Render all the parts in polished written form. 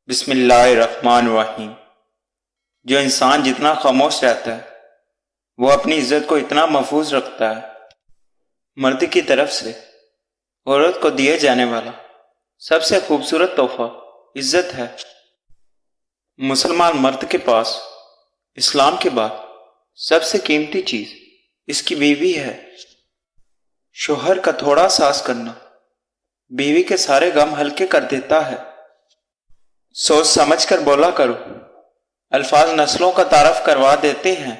بسم اللہ الرحمن الرحیم۔ جو انسان جتنا خاموش رہتا ہے وہ اپنی عزت کو اتنا محفوظ رکھتا ہے۔ مرد کی طرف سے عورت کو دیے جانے والا سب سے خوبصورت تحفہ عزت ہے۔ مسلمان مرد کے پاس اسلام کے بعد سب سے قیمتی چیز اس کی بیوی ہے۔ شوہر کا تھوڑا ساز کرنا بیوی کے سارے غم ہلکے کر دیتا ہے۔ سوچ سمجھ کر بولا کرو، الفاظ نسلوں کا تعارف کروا دیتے ہیں۔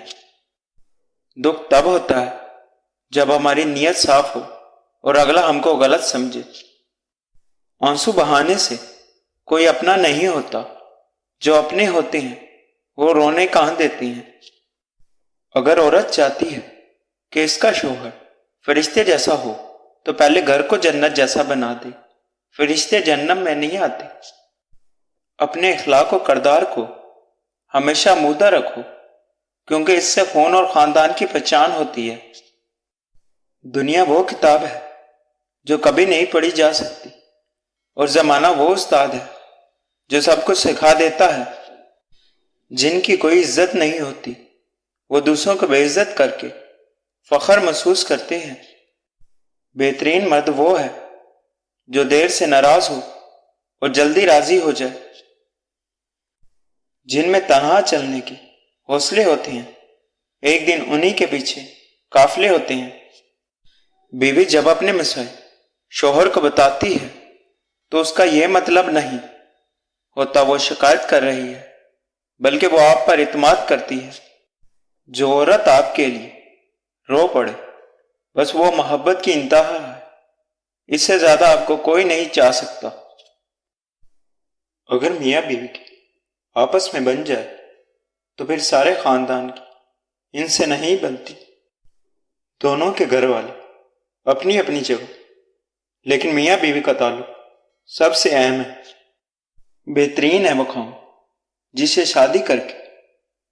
دکھ تب ہوتا ہے جب ہماری نیت صاف ہو اور اگلا ہم کو غلط سمجھے۔ آنسو بہانے سے کوئی اپنا نہیں ہوتا، جو اپنے ہوتے ہیں وہ رونے کہاں دیتے ہیں۔ اگر عورت چاہتی ہے کہ اس کا شوہر فرشتے جیسا ہو تو پہلے گھر کو جنت جیسا بنا دے۔ فرشتے جہنم میں نہیں آتے۔ اپنے اخلاق و کردار کو ہمیشہ مودہ رکھو، کیونکہ اس سے خون اور خاندان کی پہچان ہوتی ہے۔ دنیا وہ کتاب ہے جو کبھی نہیں پڑھی جا سکتی، اور زمانہ وہ استاد ہے جو سب کچھ سکھا دیتا ہے۔ جن کی کوئی عزت نہیں ہوتی وہ دوسروں کو بے عزت کر کے فخر محسوس کرتے ہیں۔ بہترین مرد وہ ہے جو دیر سے ناراض ہو اور جلدی راضی ہو جائے۔ جن میں تنہا چلنے کے حوصلے ہوتے ہیں، ایک دن انہی کے پیچھے قافلے ہوتے ہیں۔ بیوی جب اپنے مسائل شوہر کو بتاتی ہے تو اس کا یہ مطلب نہیں ہوتا وہ شکایت کر رہی ہے، بلکہ وہ آپ پر اعتماد کرتی ہے۔ جو عورت آپ کے لیے رو پڑے بس وہ محبت کی انتہا ہے۔ اس سے زیادہ آپ کو کوئی نہیں چاہ سکتا۔ اگر میاں بیوی کی آپس میں بن جائے تو پھر سارے خاندان کی ان سے نہیں بنتی۔ دونوں کے گھر والے اپنی اپنی جگہ، لیکن میاں بیوی کا تعلق سب سے اہم ہے۔ بہترین ہے وہ قوم جسے شادی کر کے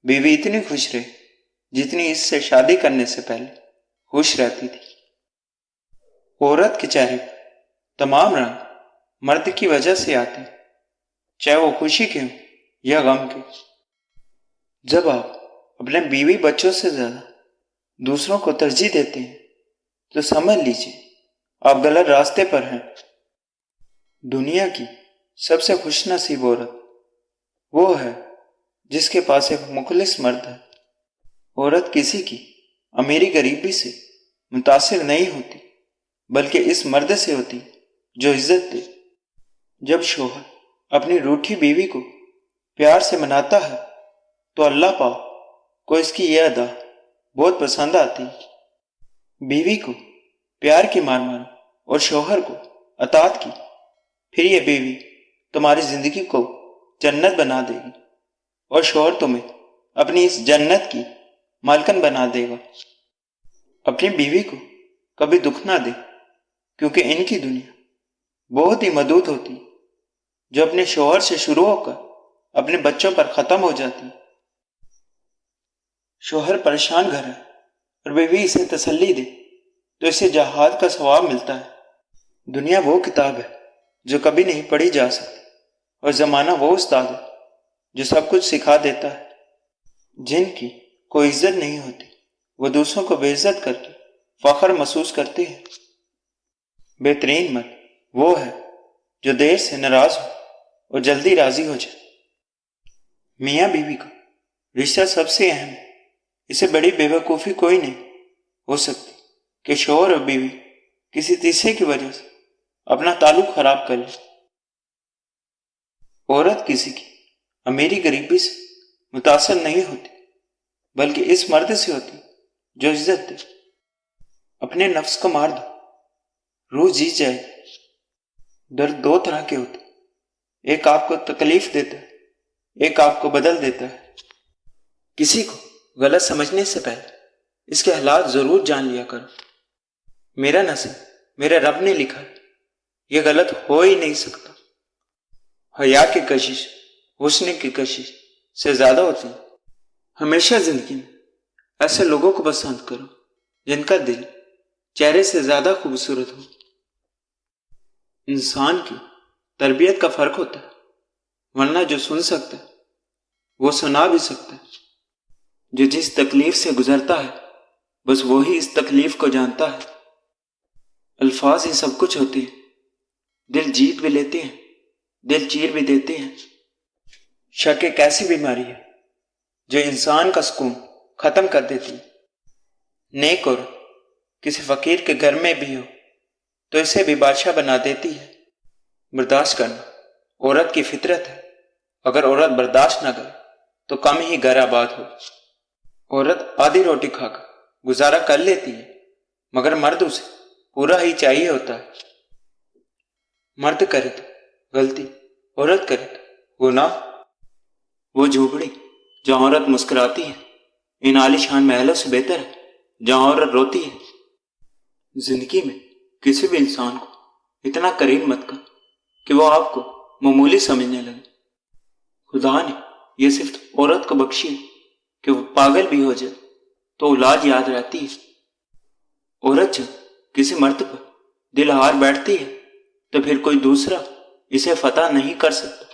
بیوی اتنی خوش رہے جتنی اس سے شادی کرنے سے پہلے خوش رہتی تھی۔ عورت کے چہرے پر تمام رنگ مرد کی وجہ سے آتے ہیں، چاہے وہ خوشی کے ہوں یا غم کے۔ جب آپ اپنے بیوی بچوں سے زیادہ دوسروں کو ترجیح دیتے ہیں تو سمجھ لیجیے آپ غلط راستے پر ہیں۔ دنیا کی سب سے خوش نصیب عورت وہ ہے جس کے پاس ایک مخلص مرد ہے۔ عورت کسی کی امیری غریبی سے متاثر نہیں ہوتی، بلکہ اس مرد سے ہوتی جو عزت دے۔ جب شوہر اپنی روٹھی بیوی کو پیار سے مناتا ہے تو اللہ پاک کو اس کی یہ ادا بہت پسند آتی ہے۔ بیوی کو پیار کی مار مارو اور شوہر کو اطاعت کی، پھر یہ بیوی تمہاری زندگی کو جنت بنا دے گی، اور شوہر تمہیں اپنی اس جنت کی مالکن بنا دے گا۔ اپنی بیوی کو کبھی دکھ نہ دے، کیونکہ ان کی دنیا بہت ہی محدود ہوتی ہے، جو اپنے شوہر سے شروع ہو کر اپنے بچوں پر ختم ہو جاتی ہے۔ شوہر پریشان گھر ہے اور بیوی اسے تسلی دے تو اسے جہاد کا ثواب ملتا ہے۔ دنیا وہ کتاب ہے جو کبھی نہیں پڑھی جا سکتی، اور زمانہ وہ استاد ہے جو سب کچھ سکھا دیتا ہے۔ جن کی کوئی عزت نہیں ہوتی وہ دوسروں کو بے عزت کر کے فخر محسوس کرتے ہیں۔ بہترین مرد وہ ہے جو دیر سے ناراض ہو اور جلدی راضی ہو جائے۔ میاں بیوی کا رشتہ سب سے اہم ہے۔ اسے بڑی بے وقوفی کوئی نہیں ہو سکتی کہ شوہر اور بیوی کسی تیسرے کی وجہ سے اپنا تعلق خراب کر لے۔ عورت کسی کی امیری غریبی سے متاثر نہیں ہوتی، بلکہ اس مرد سے ہوتی جو عزت دے۔ اپنے نفس کو مار دو، روح جیت جائے گی۔ درد دو طرح کے ہوتے، ایک آپ کو تکلیف دیتا ہے، ایک آپ کو بدل دیتا ہے۔ کسی کو غلط سمجھنے سے پہلے اس کے حالات ضرور جان لیا کرو۔ میرا نصیب میرے رب نے لکھا ہے، یہ غلط ہو ہی نہیں سکتا۔ حیا کی کشش حسن کی کشش سے زیادہ ہوتی ہے۔ ہمیشہ زندگی میں ایسے لوگوں کو پسند کرو جن کا دل چہرے سے زیادہ خوبصورت ہو۔ انسان کی تربیت کا فرق ہوتا ہے۔ ورنہ جو سن سکتا ہے وہ سنا بھی سکتا ہے۔ جو جس تکلیف سے گزرتا ہے بس وہی اس تکلیف کو جانتا ہے۔ الفاظ ہی سب کچھ ہوتے ہیں، دل جیت بھی لیتے ہیں، دل چیر بھی دیتے ہیں۔ شک ایک ایسی بیماری ہے جو انسان کا سکون ختم کر دیتی ہے۔ نیک اور کسی فقیر کے گھر میں بھی ہو تو اسے بھی بادشاہ بنا دیتی ہے۔ برداشت کرنا عورت کی فطرت ہے۔ اگر عورت برداشت نہ کرے تو کم ہی گھر آباد ہو۔ عورت آدھی روٹی کھا کر گزارا کر لیتی ہے، مگر مرد اسے پورا ہی چاہیے ہوتا ہے۔ مرد کرے تو غلطی، عورت کرے تو گناہ۔ وہ جھوپڑی جہاں عورت مسکراتی ہے ان عالی شان محلوں سے بہتر ہے جہاں عورت روتی ہے۔ زندگی میں کسی بھی انسان کو اتنا قریب مت کر کہ وہ آپ کو معمولی سمجھنے لگے۔ خدا نے یہ صرف عورت کو بخشی ہے کہ وہ پاگل بھی ہو جائے تو اولاد یاد رہتی ہے۔ عورت جب کسی مرد پر دل ہار بیٹھتی ہے تو پھر کوئی دوسرا اسے فتح نہیں کر سکتا۔